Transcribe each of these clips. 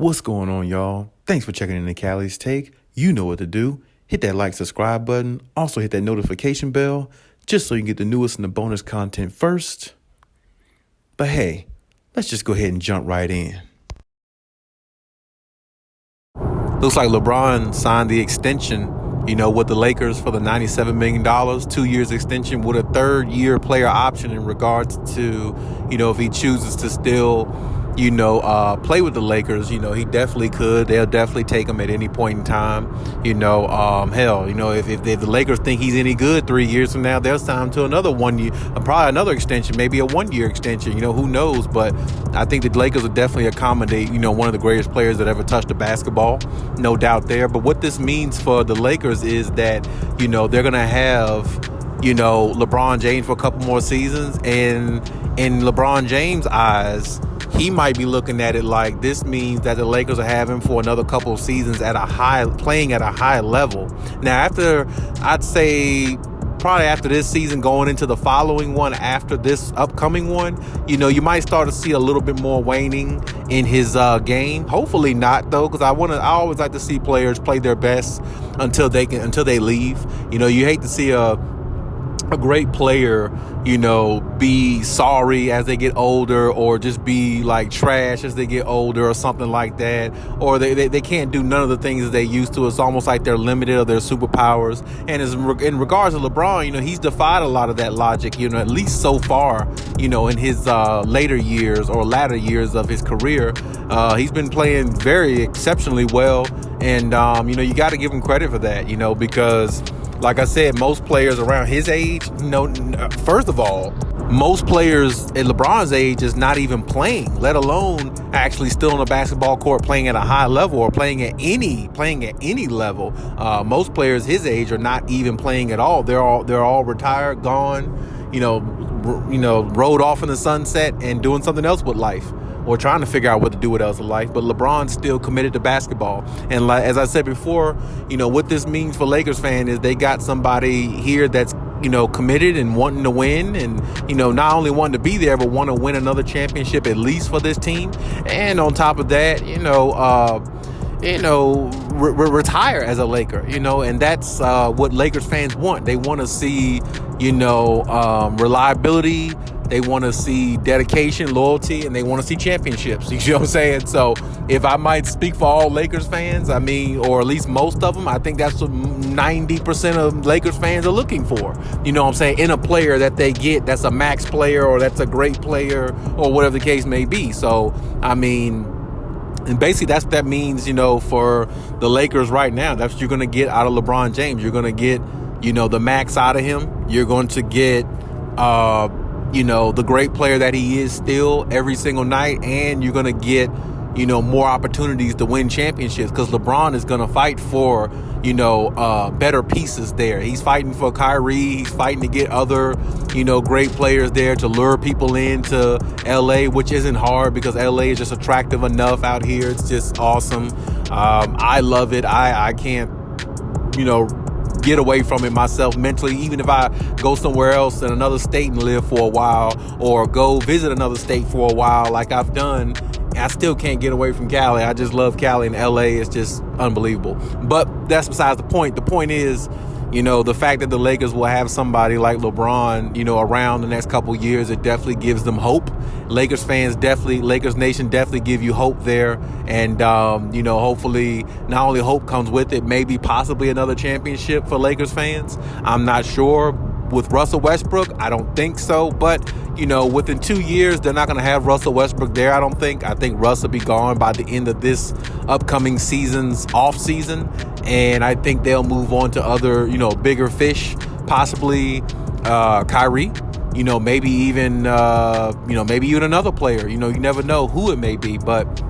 What's going on, y'all? Thanks for checking in the Khaliis Take. You know what to do. Hit that like, subscribe button. Also hit that notification bell just so you can get the newest and the bonus content first. But hey, let's just go ahead and jump right in. Looks like LeBron signed the extension, with the Lakers for the $97 million, 2 years extension with a third-year player option in regards to, if he chooses to still, play with the Lakers. He definitely could. They'll definitely take him at any point in time. If the Lakers think he's any good 3 years from now, they'll sign him to another 1 year, probably another extension, maybe a 1 year extension. Who knows? But I think the Lakers will definitely accommodate, one of the greatest players that ever touched the basketball. No doubt there. But what this means for the Lakers is that, they're going to have, LeBron James for a couple more seasons. And in LeBron James' eyes, he might be looking at it like this means that the Lakers are having for another couple of seasons playing at a high level. Now, I'd say probably after this season going into the following one, after this upcoming one, you might start to see a little bit more waning in his game. Hopefully not, though, because I always like to see players play their best until they leave. You hate to see a great player, be sorry as they get older, or just be like trash as they get older, or something like that, or they can't do none of the things that they used to. It's almost like they're limited of their superpowers. And in regards to LeBron, he's defied a lot of that logic, at least so far, in his latter years of his career. He's been playing very exceptionally well, and you got to give him credit for that, because like I said, most players around his age, first of all, most players at LeBron's age is not even playing, let alone actually still on the basketball court playing at a high level or playing at any level. Most players his age are not even playing at all. They're all retired, gone, rode off in the sunset and doing something else with life, or trying to figure out what to do with else in life. But LeBron's still committed to basketball. And as I said before, what this means for Lakers fans is they got somebody here that's, committed and wanting to win, and, not only wanting to be there, but want to win another championship at least for this team. And on top of that, retire as a Laker, and that's what Lakers fans want. They want to see, reliability. They want to see dedication, loyalty, and they want to see championships. You know what I'm saying? So if I might speak for all Lakers fans, or at least most of them, I think that's what 90% of Lakers fans are looking for. You know what I'm saying? In a player that they get that's a max player, or that's a great player, or whatever the case may be. So, and basically that's what that means, for the Lakers right now. That's what you're going to get out of LeBron James. You're going to get, the max out of him. You're going to get, the great player that he is still every single night. And you're going to get, more opportunities to win championships, because LeBron is going to fight for, better pieces there. He's fighting for Kyrie. He's fighting to get other, great players there to lure people into LA, which isn't hard because LA is just attractive enough out here. It's just awesome. I love it. I can't, get away from it myself mentally. Even if I go somewhere else in another state and live for a while, or go visit another state for a while like I've done, I still can't get away from Cali. I just love Cali, and LA is just unbelievable. But that's besides the point. The point is, the fact that the Lakers will have somebody like LeBron, around the next couple years, it definitely gives them hope. Lakers fans Lakers Nation definitely give you hope there. And, hopefully not only hope comes with it, maybe possibly another championship for Lakers fans. I'm not sure. With Russell Westbrook, I don't think so. But, within 2 years, they're not going to have Russell Westbrook there, I don't think. I think Russ will be gone by the end of this upcoming season's off season. And I think they'll move on to other, bigger fish, possibly Kyrie, maybe even another player. You never know who it may be. But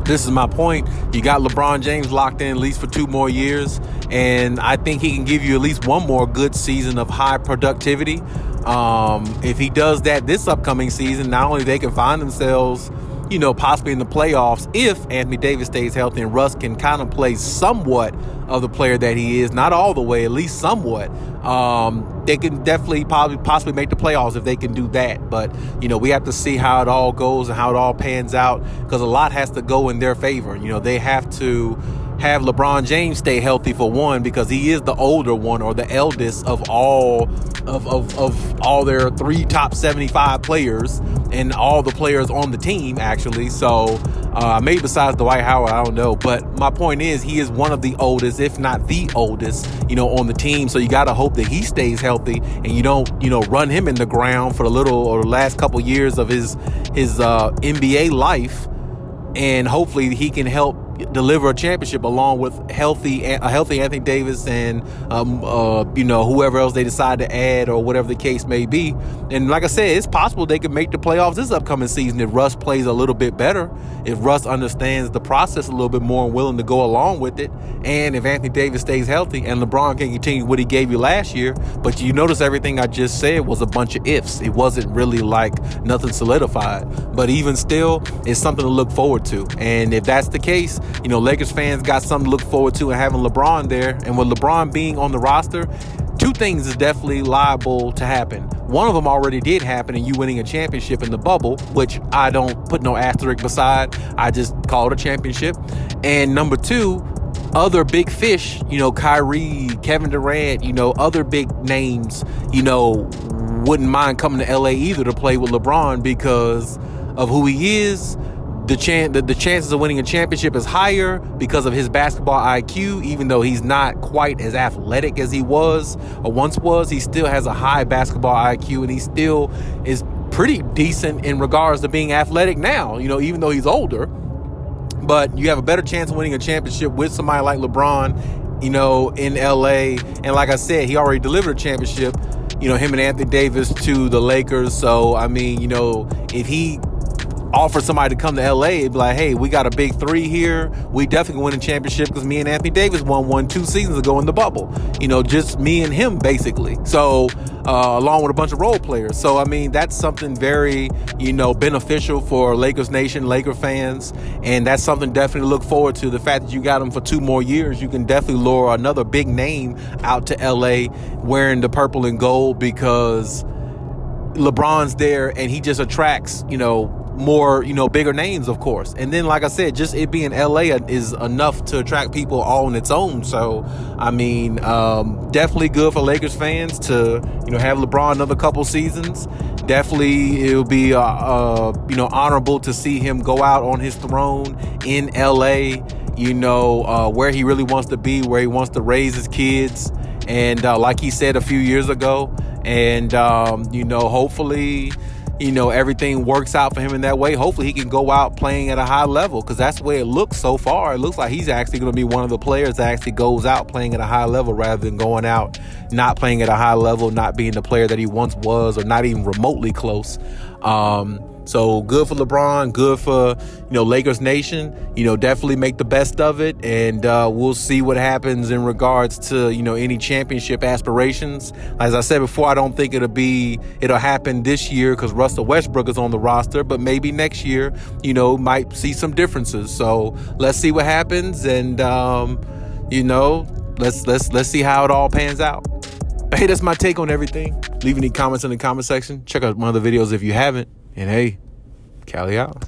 this is my point. You got LeBron James locked in at least for 2 more years. And I think he can give you at least one more good season of high productivity. If he does that this upcoming season, not only they can find themselves, possibly in the playoffs if Anthony Davis stays healthy and Russ can kind of play somewhat of the player that he is, not all the way, at least somewhat. They can definitely possibly make the playoffs if they can do that. But, we have to see how it all goes and how it all pans out, because a lot has to go in their favor. They have to have LeBron James stay healthy for one, because he is the older one, or the eldest of all their 3 top 75 players and all the players on the team, actually. So maybe besides Dwight Howard, I don't know. But my point is, he is one of the oldest, if not the oldest, on the team. So you got to hope that he stays healthy and you don't, run him in the ground for the last couple years of his NBA life. And hopefully he can help deliver a championship along with a healthy Anthony Davis and whoever else they decide to add, or whatever the case may be. And like I said, it's possible they could make the playoffs this upcoming season if Russ plays a little bit better, if Russ understands the process a little bit more and willing to go along with it, and if Anthony Davis stays healthy and LeBron can continue what he gave you last year. But you notice everything I just said was a bunch of ifs. It wasn't really like nothing solidified, but even still, it's something to look forward to. And if that's the case, Lakers fans got something to look forward to, and having LeBron there. And with LeBron being on the roster, 2 things is definitely liable to happen. One of them already did happen, and you winning a championship in the bubble, which I don't put no asterisk beside. I just call it a championship. And number 2, other big fish, Kyrie, Kevin Durant, other big names, wouldn't mind coming to LA either to play with LeBron because of who he is. The chances of winning a championship is higher because of his basketball IQ. Even though he's not quite as athletic as he was or once was, he still has a high basketball IQ, and he still is pretty decent in regards to being athletic now, even though he's older. But you have a better chance of winning a championship with somebody like LeBron, in LA. And like I said, he already delivered a championship, him and Anthony Davis to the Lakers. So, if he offer somebody to come to LA, it'd be like, hey, we got a big 3 here. We definitely win a championship because me and Anthony Davis won one 2 seasons ago in the bubble. Just me and him, basically. So, along with a bunch of role players. So, that's something very, beneficial for Lakers Nation, Laker fans. And that's something definitely to look forward to. The fact that you got him for 2 more years, you can definitely lure another big name out to LA wearing the purple and gold, because LeBron's there and he just attracts, more, bigger names, of course. And then, like I said, just it being LA is enough to attract people all on its own. So, definitely good for Lakers fans to, have LeBron another couple seasons. Definitely, it'll be, honorable to see him go out on his throne in LA, where he really wants to be, where he wants to raise his kids. And like he said a few years ago, and, hopefully, everything works out for him in that way. Hopefully he can go out playing at a high level, because that's the way it looks so far. It looks like he's actually going to be one of the players that actually goes out playing at a high level rather than going out not playing at a high level, not being the player that he once was, or not even remotely close. So good for LeBron, good for, Lakers Nation. Definitely make the best of it. And we'll see what happens in regards to, any championship aspirations. As I said before, I don't think it'll happen this year because Russell Westbrook is on the roster. But maybe next year, might see some differences. So let's see what happens. And, let's see how it all pans out. Hey, that's my take on everything. Leave any comments in the comment section. Check out one of the videos if you haven't. And hey, Khaliis out.